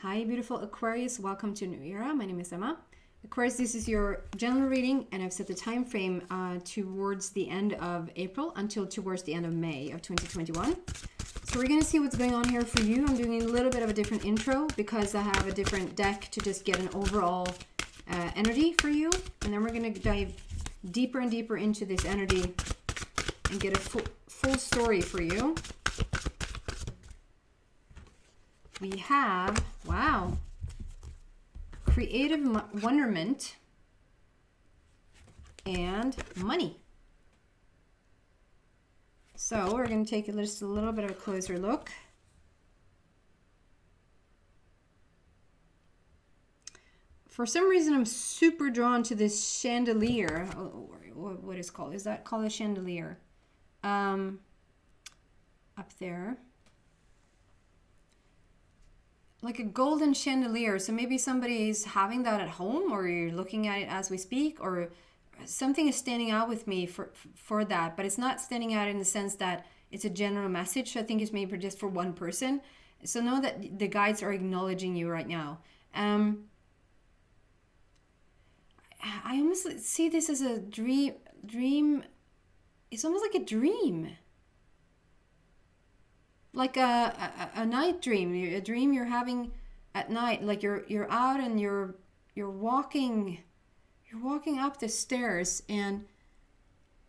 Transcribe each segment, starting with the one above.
Hi, beautiful Aquarius. Welcome to New Era. My name is Emma. Aquarius, this is your general reading, and I've set the time frame towards the end of April until towards the end of May of 2021. So we're going to see what's going on here for you. I'm doing a little bit of a different intro because I have a different deck to just get an overall energy for you. And then we're going to dive deeper and deeper into this energy and get a full story for you. We have, wow, creative wonderment and money. So we're going to take just a little bit of a closer look. For some reason, I'm super drawn to this chandelier. Oh, what is it called? Is that called a chandelier? Up there. Like a golden chandelier. So maybe somebody's having that at home, or you're looking at it as we speak, or something is standing out with me for that. But it's not standing out in the sense that it's a general message. So I think it's maybe just for one person. So know that the guides are acknowledging you right now. I almost see this as a dream. It's almost like a dream. Like a night dream, a dream you're having at night. Like you're out and you're walking up the stairs, and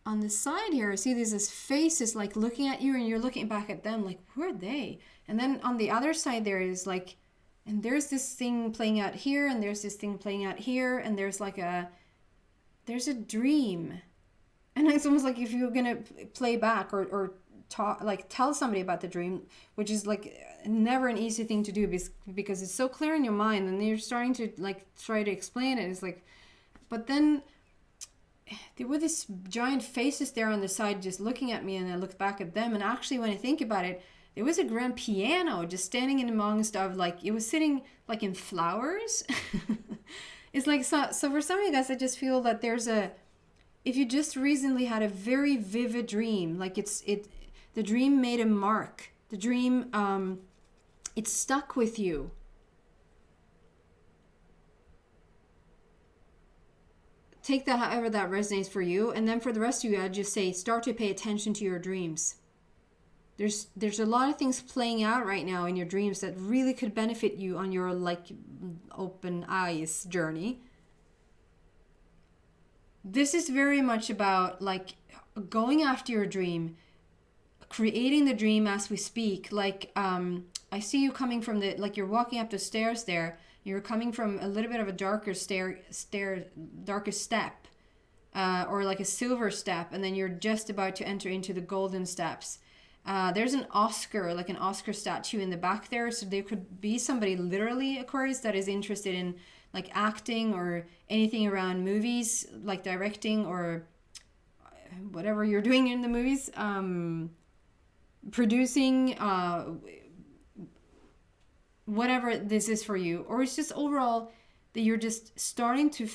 on the side here I see these faces like looking at you, and you're looking back at them like, who are they? And then on the other side there is like, and there's this thing playing out here, and there's this thing playing out here, and there's a dream. And it's almost like if you're gonna play back or tell somebody about the dream, which is like never an easy thing to do because it's so clear in your mind, and you're starting to like try to explain it. It's like, but then there were these giant faces there on the side just looking at me, and I looked back at them, and actually when I think about it, there was a grand piano just standing in amongst of, like, it was sitting like in flowers. It's like, so for some of you guys, I just feel that if you just recently had a very vivid dream, like the dream made a mark. The dream, it stuck with you. Take that however that resonates for you. And then for the rest of you, I'd just say start to pay attention to your dreams. There's a lot of things playing out right now in your dreams that really could benefit you on your like open eyes journey. This is very much about like going after your dream, creating the dream as we speak. Like I see you coming from you're walking up the stairs there. You're coming from a little bit of a darker darker step, or like a silver step, and then you're just about to enter into the golden steps. There's an Oscar statue in the back there. So there could be somebody, literally, Aquarius, that is interested in like acting or anything around movies, like directing or whatever you're doing in the movies. Producing, whatever this is for you, or it's just overall that you're just starting to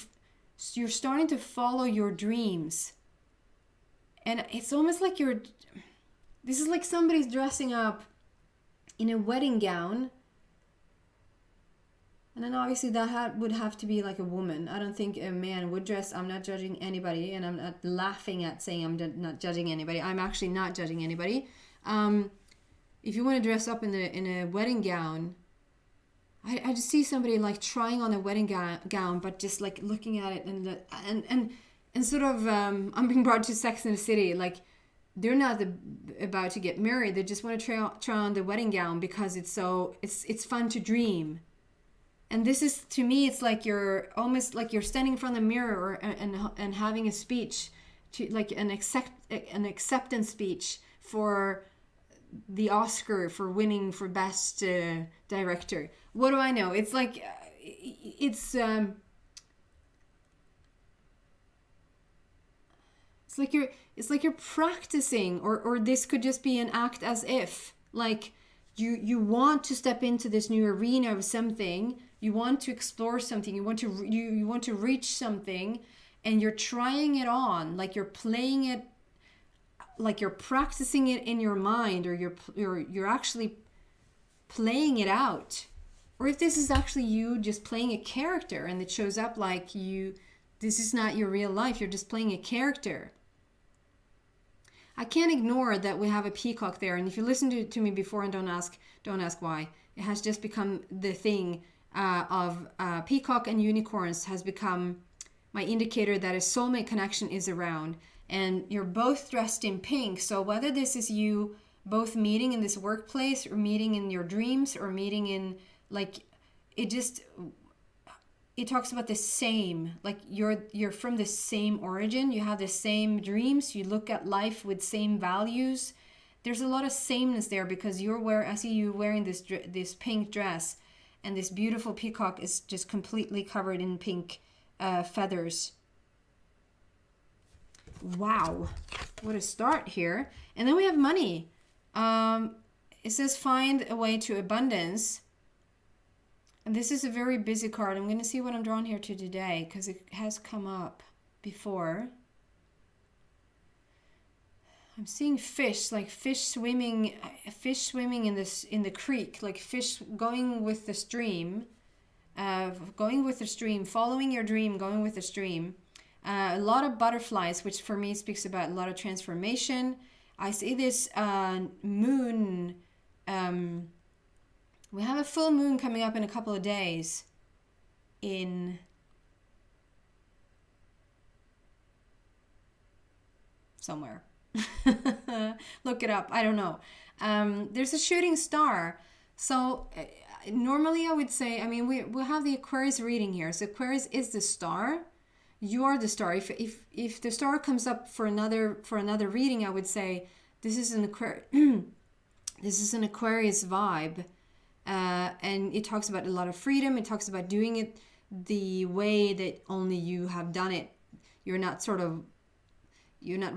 follow your dreams. And it's almost like this is like somebody's dressing up in a wedding gown, and then obviously that would have to be like a woman. I don't think a man would dress. I'm not judging anybody, and I'm not laughing at saying I'm not judging anybody. I'm actually not judging anybody. If you want to dress up in a wedding gown, I just see somebody like trying on a wedding gown, but just like looking at it and sort of I'm being brought to Sex and the City. Like they're not about to get married. They just want to try on the wedding gown because it's fun to dream. And this is, to me, it's like you're almost like you're standing in front of the mirror and having a speech, to like an acceptance speech for the Oscar for winning for best director. What do I know? It's like it's like you're practicing, or this could just be an act as if like you want to step into this new arena of something. You want to explore something. You want to reach something, and you're trying it on, like you're playing it, like you're practicing it in your mind, or you're actually playing it out. or if this is actually you just playing a character and it shows up like this is not your real life, you're just playing a character. I can't ignore that we have a peacock there, and if you listen to me before and don't ask why, it has just become the thing of peacock and unicorns has become my indicator that a soulmate connection is around, and you're both dressed in pink. So whether this is you both meeting in this workplace or meeting in your dreams or meeting in it talks about the same, like you're from the same origin, you have the same dreams, you look at life with same values. There's a lot of sameness there because I see you wearing this pink dress, and this beautiful peacock is just completely covered in pink feathers. Wow, what a start here. And then we have money. It says find a way to abundance. And this is a very busy card. I'm going to see what I'm drawn here to today because it has come up before. I'm seeing fish, like fish swimming in the creek, like fish going with the stream, following your dream, going with the stream. A lot of butterflies, which for me speaks about a lot of transformation. I see this moon. We have a full moon coming up in a couple of days in somewhere. Look it up. I don't know. There's a shooting star. So normally I would say, I mean, we'll have the Aquarius reading here. So Aquarius is the star. You are the star. If the star comes up for another reading, I would say this is an Aquarius vibe. And it talks about a lot of freedom. It talks about doing it the way that only you have done it. You're not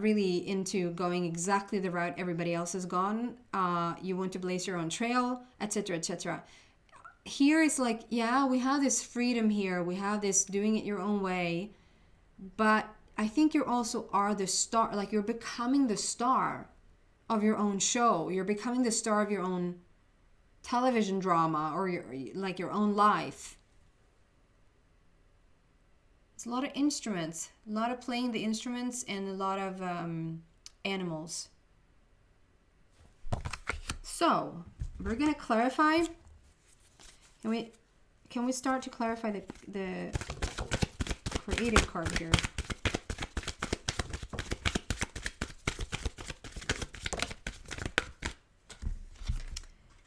really into going exactly the route everybody else has gone. You want to blaze your own trail, etc., etc. Here it's like, yeah, we have this freedom here. We have this doing it your own way. But I think you also are the star. Like you're becoming the star of your own show. You're becoming the star of your own television drama or your own life. It's a lot of instruments, a lot of playing the instruments, and a lot of animals. So we're gonna clarify. Can we start to clarify the creative card here?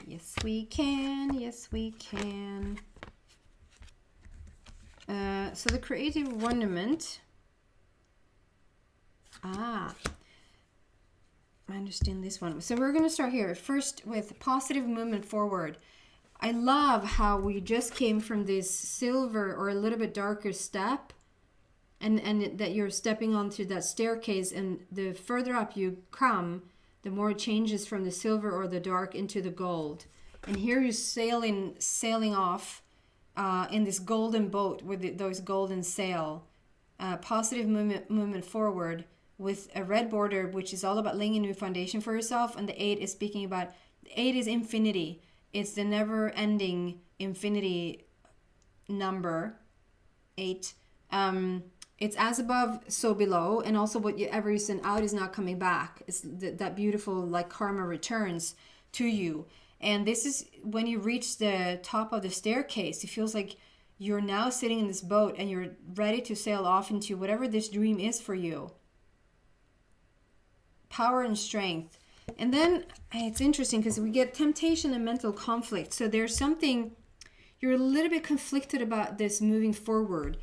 Yes, we can. Yes, we can. So the creative wonderment. I understand this one. So we're going to start here first with positive movement forward. I love how we just came from this silver or a little bit darker step, and that you're stepping onto that staircase, and the further up you come, the more it changes from the silver or the dark into the gold. And here you're sailing off in this golden boat with those golden sail. Positive movement forward with a red border, which is all about laying a new foundation for yourself. And the 8 is speaking about, the 8 is infinity. It's the never-ending infinity number, 8. It's as above, so below, and also whatever you send out is not coming back. It's that beautiful, like, karma returns to you. And this is when you reach the top of the staircase, it feels like you're now sitting in this boat and you're ready to sail off into whatever this dream is for you. Power and strength. And then it's interesting because we get temptation and mental conflict. So there's something, you're a little bit conflicted about this moving forward.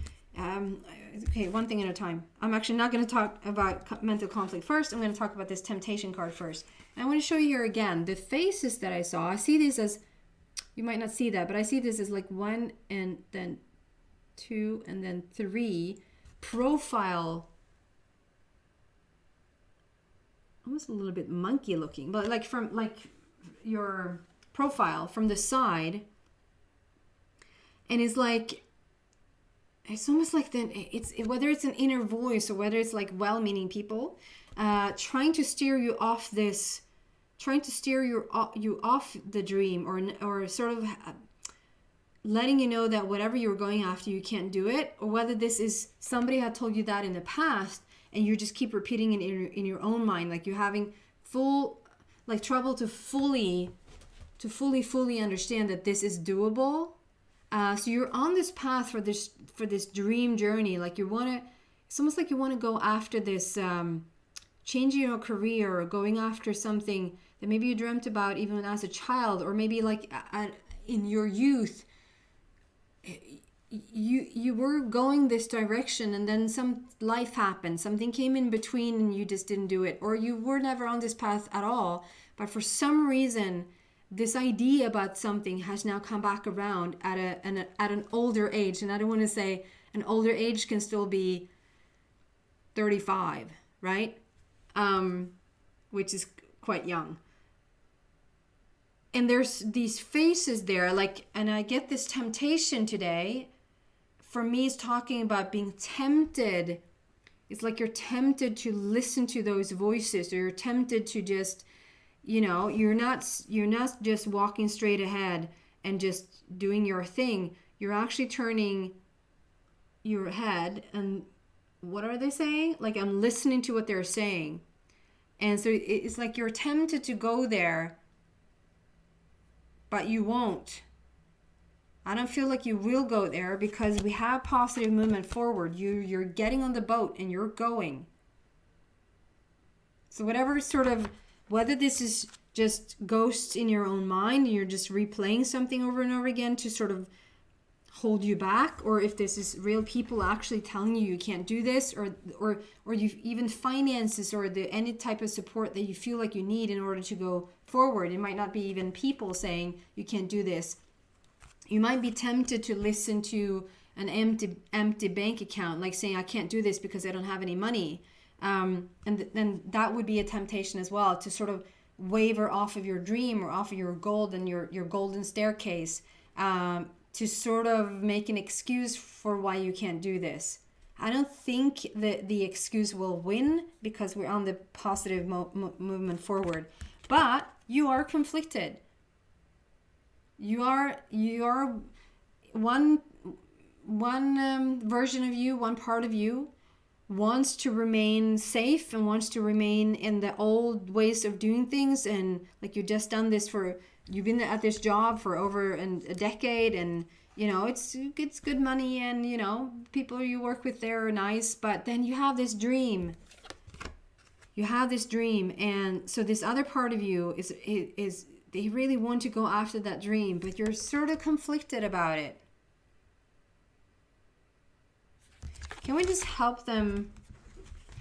Okay, one thing at a time. I'm actually not going to talk about mental conflict first. I'm going to talk about this temptation card first. And I want to show you here again the faces that I saw. I see this as, you might not see that, but I see this as like 1 and then 2 and then 3 profile. Almost a little bit monkey looking, but like from like your profile from the side. And it's like, it's almost like it's whether it's an inner voice or whether it's like well-meaning people trying to steer you off you off the dream, or sort of letting you know that whatever you're going after, you can't do it, or whether this is somebody had told you that in the past and you just keep repeating it in your own mind, like you're having trouble to fully understand that this is doable. So you're on this path for this dream journey. Like it's almost like you want to go after this, changing your career or going after something that maybe you dreamt about even as a child, or maybe like in your youth, you were going this direction and then some life happened, something came in between and you just didn't do it, or you were never on this path at all, but for some reason this idea about something has now come back around at an older age. And I don't want to say an older age can still be 35, right? Which is quite young. And there's these faces there, like, and I get this temptation today. For me, it's talking about being tempted. It's like you're tempted to listen to those voices, or you're tempted to just, you're not just walking straight ahead and just doing your thing. You're actually turning your head and what are they saying? Like, I'm listening to what they're saying. And so it's like you're tempted to go there, but you won't. I don't feel like you will go there because we have positive movement forward. You're getting on the boat and you're going. So whether this is just ghosts in your own mind and you're just replaying something over and over again to sort of hold you back, or if this is real people actually telling you can't do this, or you even finances or any type of support that you feel like you need in order to go forward. It might not be even people saying you can't do this. You might be tempted to listen to an empty bank account, like saying I can't do this because I don't have any money, and then that would be a temptation as well, to sort of waver off of your dream or off of your goal and your golden staircase, to sort of make an excuse for why you can't do this. I don't think that the excuse will win because we're on the positive movement forward. But you are conflicted. You are one version of you, one part of you wants to remain safe and wants to remain in the old ways of doing things, and like you've been at this job for over a decade, and it's good money, and people you work with there are nice, but then you have this dream. And so this other part of you is they really want to go after that dream, but you're sort of conflicted about it. Can we just help them?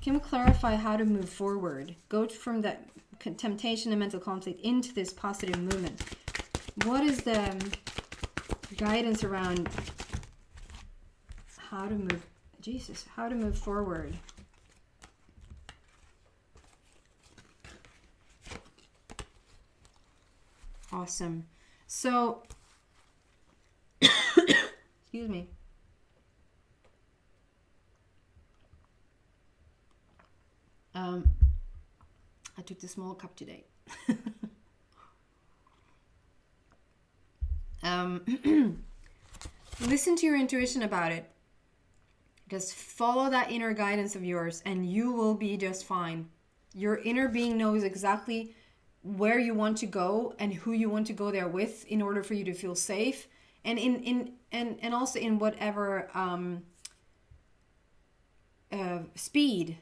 Can we clarify how to move forward? Go from that temptation and mental conflict into this positive movement. What is the guidance around how to move forward? Awesome. So, excuse me. I took the small cup today. Listen to your intuition about it. Just follow that inner guidance of yours and you will be just fine. Your inner being knows exactly where you want to go and who you want to go there with in order for you to feel safe, and and also in whatever speed.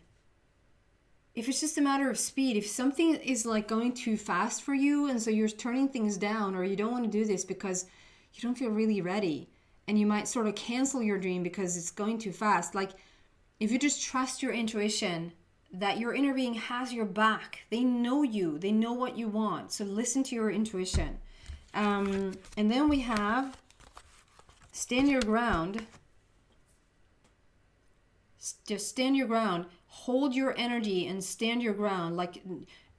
If it's just a matter of speed, if something is like going too fast for you and so you're turning things down, or you don't want to do this because you don't feel really ready, and you might sort of cancel your dream because it's going too fast. Like, if you just trust your intuition that your inner being has your back, they know you, they know what you want, so listen to your intuition. And then we have stand your ground. Just stand your ground, hold your energy and stand your ground. Like,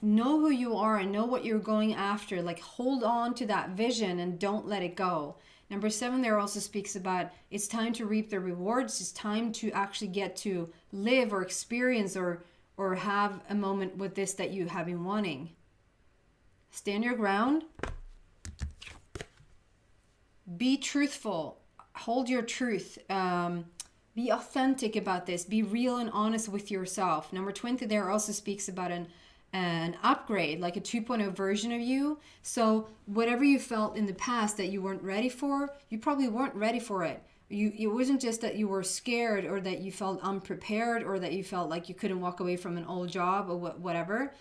know who you are and know what you're going after. Like, hold on to that vision and don't let it go. Number 7 there also speaks about it's time to reap the rewards. It's time to actually get to live or experience or have a moment with this that you have been wanting. Stand your ground. Be truthful. Hold your truth. Be authentic about this. Be real and honest with yourself. Number 20 there also speaks about an upgrade, like a 2.0 version of you. So whatever you felt in the past that you weren't ready for, you probably weren't ready for it. It wasn't just that you were scared or that you felt unprepared or that you felt like you couldn't walk away from an old job or whatever.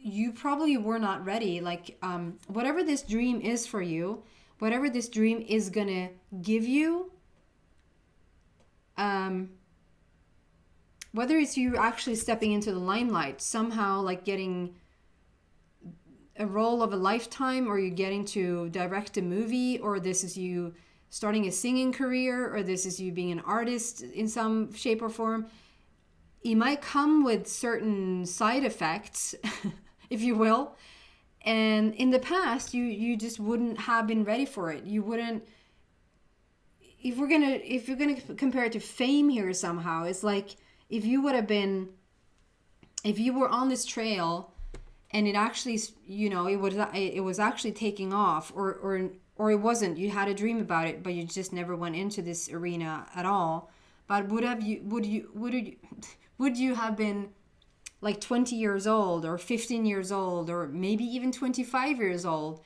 You probably were not ready. Like whatever this dream is for you, whatever this dream is gonna give you, whether it's you actually stepping into the limelight, somehow like getting a role of a lifetime, or you're getting to direct a movie, or this is you starting a singing career, or this is you being an artist in some shape or form, it might come with certain side effects, if you will. And in the past, you just wouldn't have been ready for it. You wouldn't. If you're gonna compare it to fame here somehow, it's like if you were on this trail, and it actually, it was actually taking off, or it wasn't. You had a dream about it, but you just never went into this arena at all. But would you have been like 20 years old or 15 years old or maybe even 25 years old?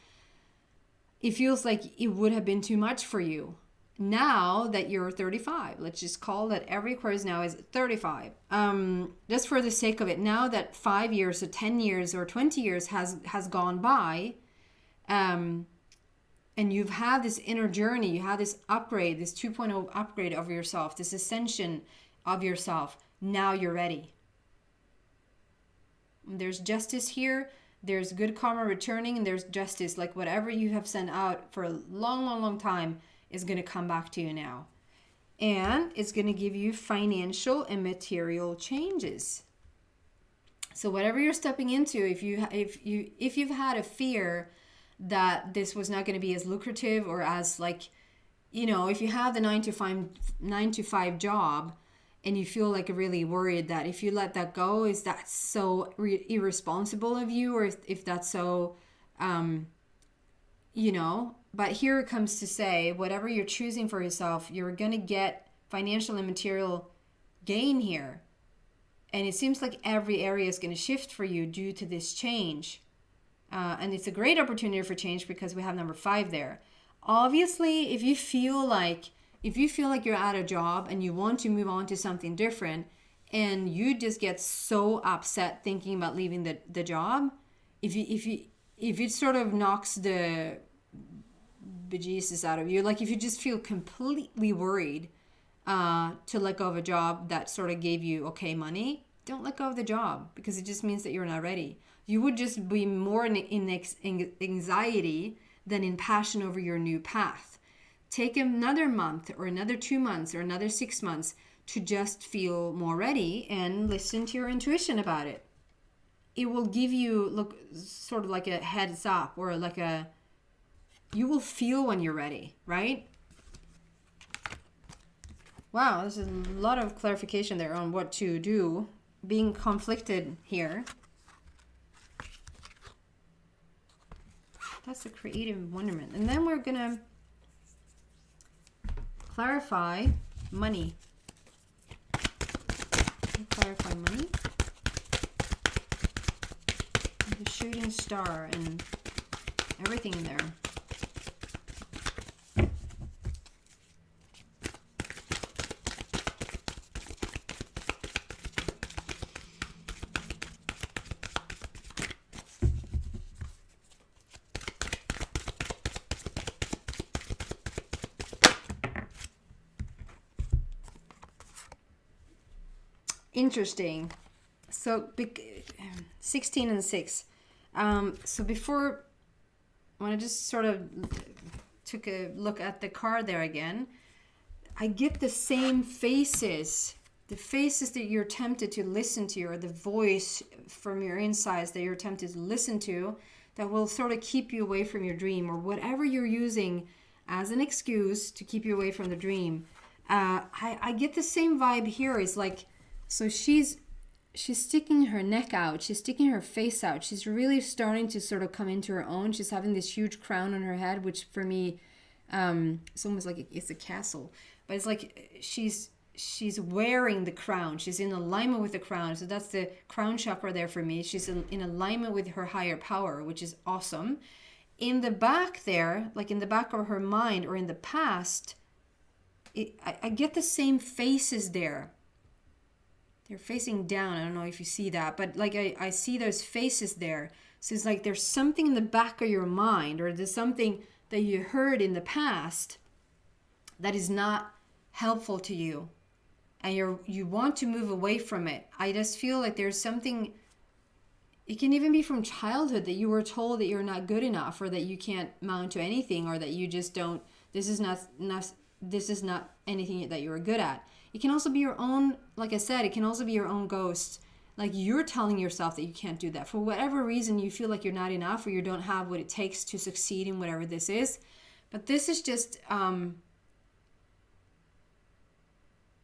It feels like it would have been too much for you. Now that you're 35, let's just call that every Aquarius now is 35. Just for the sake of it, now that 5 years or 10 years or 20 years has gone by, and you've had this inner journey, you had this upgrade, this 2.0 upgrade of yourself, this ascension of yourself. Now you're ready. There's justice here. There's good karma returning, and there's justice. Like whatever you have sent out for a long, long, long time is going to come back to you now. And it's going to give you financial and material changes. So whatever you're stepping into, if you've had a fear that this was not going to be as lucrative, or as like, if you have the 9 to 5 job and you feel like really worried that if you let that go, is that so irresponsible of you, or if that's so, but here it comes to say, whatever you're choosing for yourself, you're going to get financial and material gain here. And it seems like every area is going to shift for you due to this change. And it's a great opportunity for change because we have number 5 there. Obviously, if you feel like you're at a job and you want to move on to something different, and you just get so upset thinking about leaving the job, if it sort of knocks the bejesus out of you, like if you just feel completely worried to let go of a job that sort of gave you okay money, don't let go of the job, because it just means that you're not ready. You would just be more in anxiety than in passion over your new path. Take another month or another 2 months or another 6 months to just feel more ready and listen to your intuition about it. It will give you sort of like a heads up, or like you will feel when you're ready, right? Wow, there's a lot of clarification there on what to do. Being conflicted here. That's the creative wonderment. And then we're going to clarify money. Clarify money. The shooting star and everything in there. Interesting. So 16 and 6. So before, when I just sort of took a look at the card there again, I get the same faces, the faces that you're tempted to listen to, or the voice from your insides that you're tempted to listen to, that will sort of keep you away from your dream, or whatever you're using as an excuse to keep you away from the dream. I get the same vibe here. It's like, so she's sticking her neck out. She's sticking her face out. She's really starting to sort of come into her own. She's having this huge crown on her head, which for me It's almost like it's a castle, but it's like she's wearing the crown. She's in alignment with the crown. So that's the crown chakra there for me. She's in alignment with her higher power, which is awesome. In the back there, like in the back of her mind or in the past, I get the same faces there. They're facing down. I don't know if you see that, but like I see those faces there. So it's like there's something in the back of your mind, or there's something that you heard in the past that is not helpful to you, and you want to move away from it. I just feel like there's something, it can even be from childhood, that you were told that you're not good enough, or that you can't mount to anything, or that you just don't, this is not anything that you're good at. It can also be your own, like I said, it can also be your own ghost. Like you're telling yourself that you can't do that. For whatever reason, you feel like you're not enough, or you don't have what it takes to succeed in whatever this is. But this is just,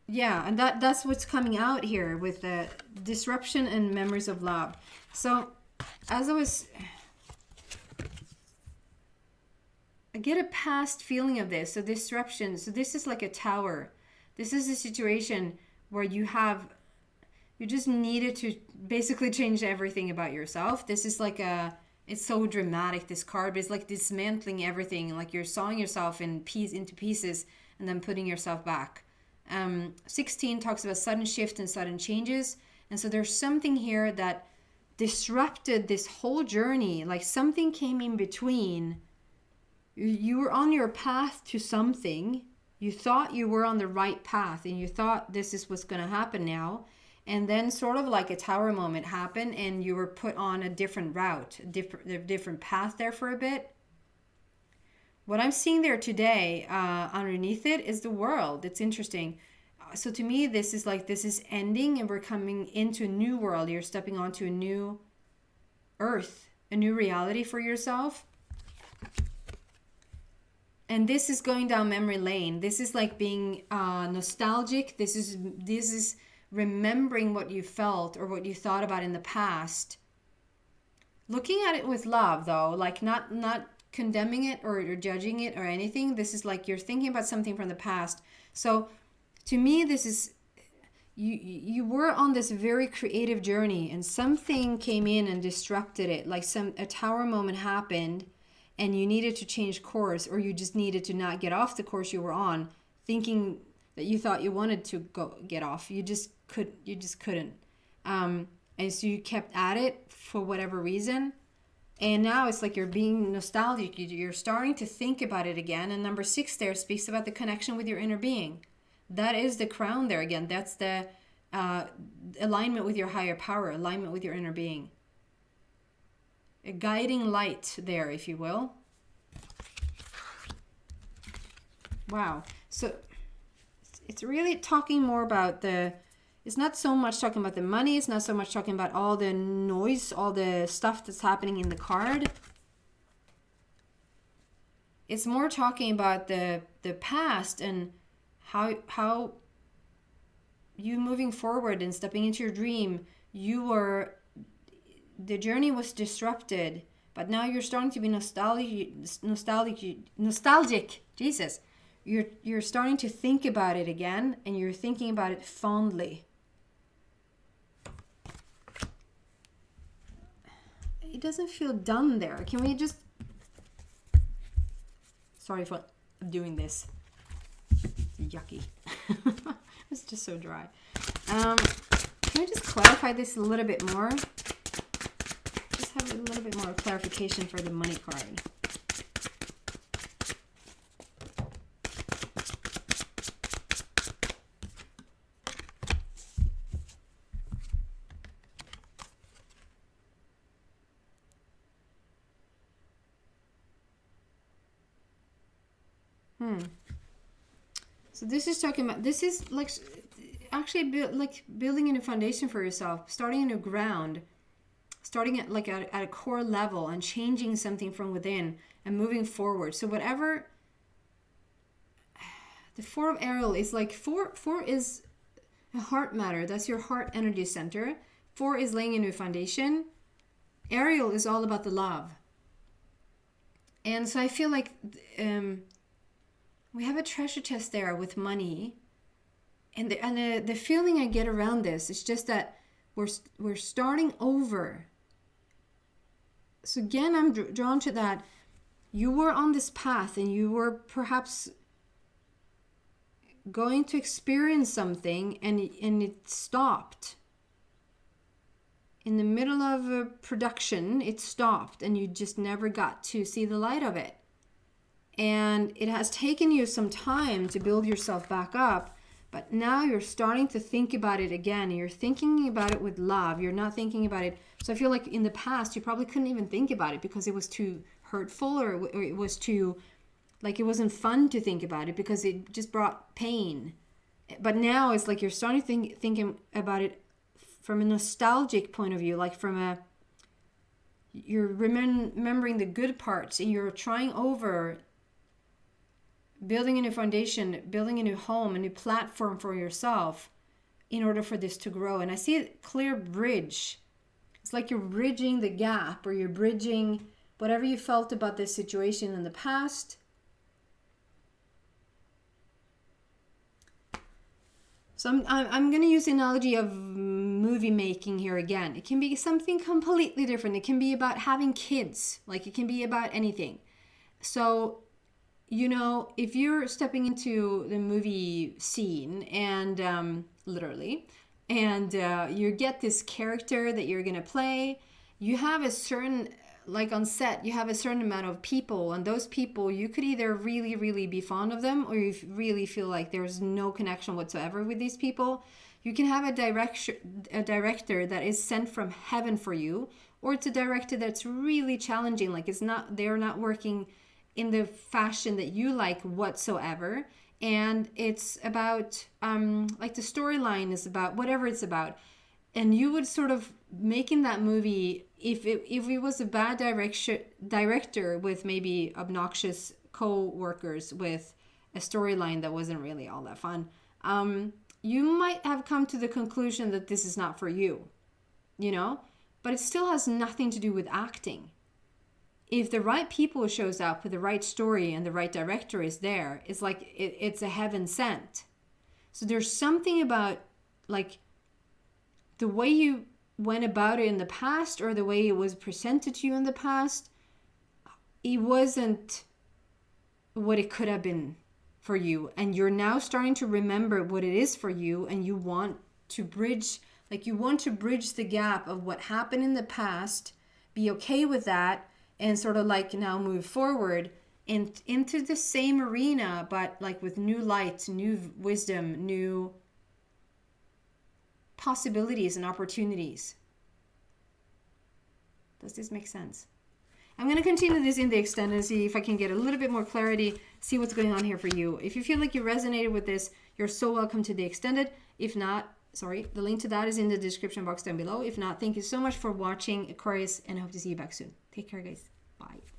yeah, and that's what's coming out here with the disruption and memories of love. So as I get a past feeling of this. So disruption. So this is like a tower. This is a situation where you just needed to basically change everything about yourself. This is like it's so dramatic, this card, but it's like dismantling everything. Like you're sawing yourself into pieces and then putting yourself back. 16 talks about sudden shift and sudden changes. And so there's something here that disrupted this whole journey. Like something came in between. You were on your path to something. You thought you were on the right path, and you thought this is what's going to happen now. And then sort of like a tower moment happened, and you were put on a different route, a different path there for a bit. What I'm seeing there today, underneath it, is the world. It's interesting. So to me, this is ending, and we're coming into a new world. You're stepping onto a new earth, a new reality for yourself. And this is going down memory lane. This is like being nostalgic. This is remembering what you felt or what you thought about in the past. Looking at it with love, though, like not condemning it or judging it or anything. This is like you're thinking about something from the past. So to me, this is, you were on this very creative journey, and something came in and disrupted it. Like a tower moment happened, and you needed to change course, or you just needed to not get off the course you were on, thinking that you thought you wanted to get off. You just couldn't. And so you kept at it for whatever reason. And now it's like you're being nostalgic. You're starting to think about it again. And number 6 there speaks about the connection with your inner being. That is the crown there again. That's the alignment with your higher power, alignment with your inner being. A guiding light there, if you will. Wow. So it's really talking more about it's not so much talking about the money. It's not so much talking about all the noise, all the stuff that's happening in the card. It's more talking about the past and how you moving forward and stepping into your dream, the journey was disrupted, but now you're starting to be nostalgic. Jesus. You're starting to think about it again, and you're thinking about it fondly. It doesn't feel done there. Can we just... Sorry for doing this. It's yucky. It's just so dry. Can we just clarify this a little bit more? Just have a little bit more clarification for the money card. So this is talking about, this is like actually like building a new foundation for yourself, starting a new ground, starting at a core level and changing something from within and moving forward. So whatever, the 4 of Ariel is like, 4 is a heart matter. That's your heart energy center. 4 is laying a new foundation. Ariel is all about the love. And so I feel like We have a treasure chest there with money. And the feeling I get around this is just that we're starting over. So again, I'm drawn to that. You were on this path and you were perhaps going to experience something and it stopped. In the middle of a production, it stopped and you just never got to see the light of it. And it has taken you some time to build yourself back up, but now you're starting to think about it again. You're thinking about it with love. You're not thinking about it. So I feel like in the past, you probably couldn't even think about it because it was too hurtful, or it was too, like, it wasn't fun to think about it because it just brought pain. But now it's like you're starting to thinking about it from a nostalgic point of view, like you're remembering the good parts and you're trying over, building a new foundation, building a new home, a new platform for yourself in order for this to grow. And I see a clear bridge. It's like you're bridging the gap, or you're bridging whatever you felt about this situation in the past. So I'm going to use the analogy of movie making here again. It can be something completely different. It can be about having kids. Like, it can be about anything. So, you know, if you're stepping into the movie scene and literally, and you get this character that you're going to play, you have a certain, like on set, you have a certain amount of people, and those people, you could either really, really be fond of them, or you really feel like there's no connection whatsoever with these people. You can have a director that is sent from heaven for you, or it's a director that's really challenging, like they're not working in the fashion that you like whatsoever, and it's about like the storyline is about whatever it's about, and you would sort of making that movie, if it was a bad director with maybe obnoxious co-workers with a storyline that wasn't really all that fun, you might have come to the conclusion that this is not for you, you know, but it still has nothing to do with acting. If the right people shows up with the right story and the right director is there, it's like it's a heaven sent. So there's something about, like, the way you went about it in the past, or the way it was presented to you in the past, it wasn't what it could have been for you. And you're now starting to remember what it is for you, and you want to bridge, the gap of what happened in the past, be okay with that, and sort of like now move forward and into the same arena, but like with new light, new wisdom, new possibilities and opportunities. Does this make sense? I'm going to continue this in the extended and see if I can get a little bit more clarity, see what's going on here for you. If you feel like you resonated with this, you're so welcome to the extended. If not, the link to that is in the description box down below. If not, thank you so much for watching, Aquarius, and I hope to see you back soon. Take care, guys. Bye.